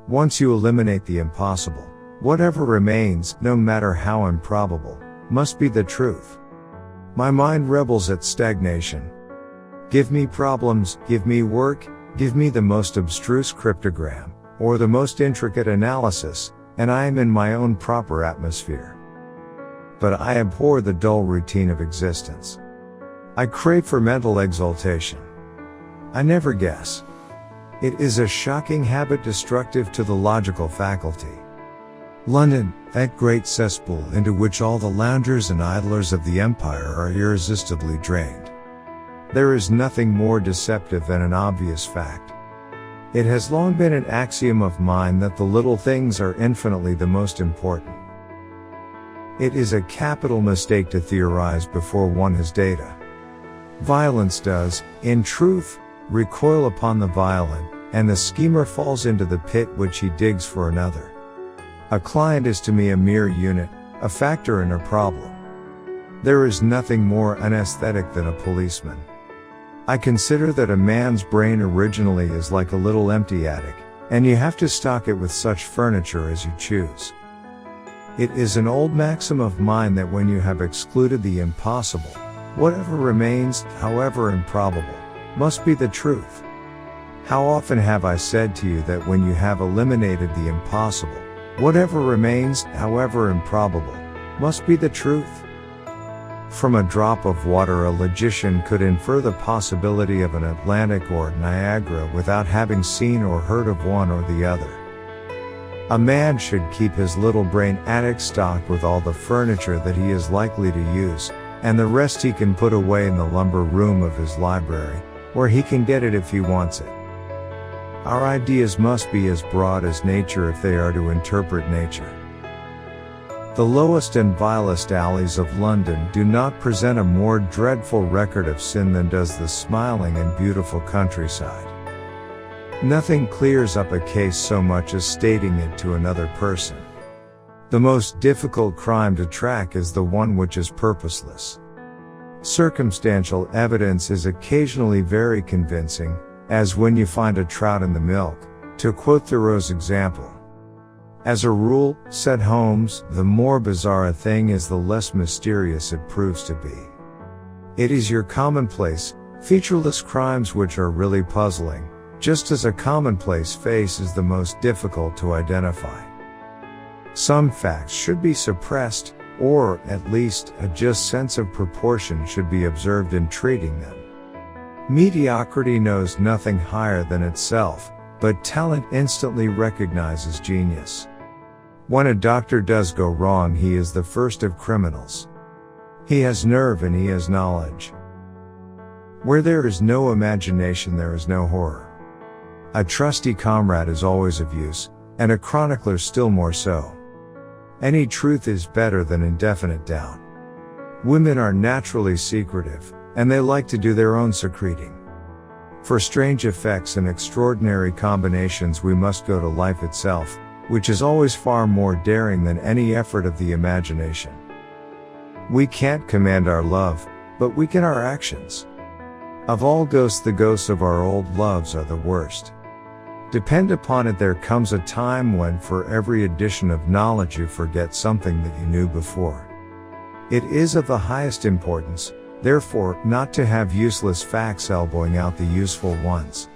Once you eliminate the impossible, whatever remains, no matter how improbable, must be the truth. My mind rebels at stagnation. Give me problems, give me work, give me the most abstruse cryptogram, or the most intricate analysis, and I am in my own proper atmosphere. But I abhor the dull routine of existence. I crave for mental exaltation. I never guess. It is a shocking habit destructive to the logical faculty. London, that great cesspool into which all the loungers and idlers of the empire are irresistibly drained. There is nothing more deceptive than an obvious fact. It has long been an axiom of mine that the little things are infinitely the most important. It is a capital mistake to theorize before one has data. Violence does, in truth, recoil upon the violent, and the schemer falls into the pit which he digs for another. A client is to me a mere unit, a factor in a problem. There is nothing more unaesthetic than a policeman. I consider that a man's brain originally is like a little empty attic, and you have to stock it with such furniture as you choose. It is an old maxim of mine that when you have excluded the impossible, whatever remains, however improbable, must be the truth. How often have I said to you that when you have eliminated the impossible, whatever remains, however improbable, must be the truth? From a drop of water a logician could infer the possibility of an Atlantic or Niagara without having seen or heard of one or the other. A man should keep his little brain attic stocked with all the furniture that he is likely to use, and the rest he can put away in the lumber room of his library, where he can get it if he wants it. Our ideas must be as broad as nature if they are to interpret nature. The lowest and vilest alleys of London do not present a more dreadful record of sin than does the smiling and beautiful countryside. Nothing clears up a case so much as stating it to another person. The most difficult crime to track is the one which is purposeless. Circumstantial evidence is occasionally very convincing, as when you find a trout in the milk, to quote Thoreau's example. As a rule, said Holmes, the more bizarre a thing is the less mysterious it proves to be. It is your commonplace, featureless crimes which are really puzzling, just as a commonplace face is the most difficult to identify. Some facts should be suppressed, or, at least, a just sense of proportion should be observed in treating them. Mediocrity knows nothing higher than itself, but talent instantly recognizes genius. When a doctor does go wrong, he is the first of criminals. He has nerve and he has knowledge. Where there is no imagination, there is no horror. A trusty comrade is always of use, and a chronicler still more so. Any truth is better than indefinite doubt. Women are naturally secretive, and they like to do their own secreting. For strange effects and extraordinary combinations we must go to life itself, which is always far more daring than any effort of the imagination. We can't command our love, but we can our actions. Of all ghosts, the ghosts of our old loves are the worst. Depend upon it, there comes a time when for every addition of knowledge you forget something that you knew before. It is of the highest importance, therefore, not to have useless facts elbowing out the useful ones.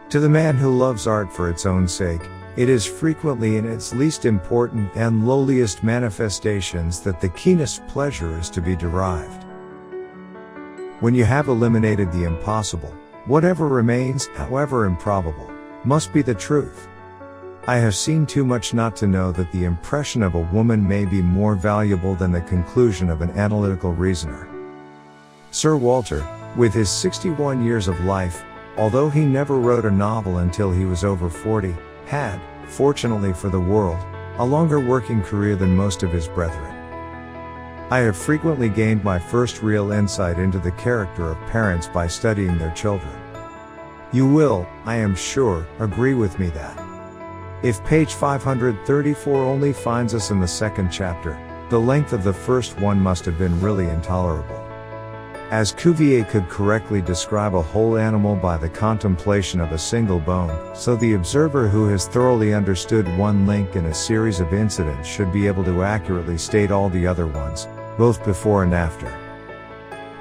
To the man who loves art for its own sake, it is frequently in its least important and lowliest manifestations that the keenest pleasure is to be derived. When you have eliminated the impossible, whatever remains, however improbable, must be the truth. I have seen too much not to know that the impression of a woman may be more valuable than the conclusion of an analytical reasoner. Sir Walter, with his 61 years of life, although he never wrote a novel until he was over 40, had, fortunately for the world, a longer working career than most of his brethren. I have frequently gained my first real insight into the character of parents by studying their children. You will, I am sure, agree with me that if page 534 only finds us in the second chapter, the length of the first one must have been really intolerable. As Cuvier could correctly describe a whole animal by the contemplation of a single bone, so the observer who has thoroughly understood one link in a series of incidents should be able to accurately state all the other ones, both before and after.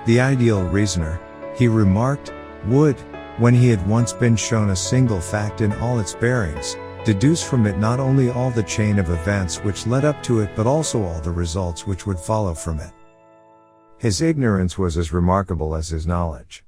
The ideal reasoner, he remarked, would, when he had once been shown a single fact in all its bearings, deduce from it not only all the chain of events which led up to it but also all the results which would follow from it. His ignorance was as remarkable as his knowledge.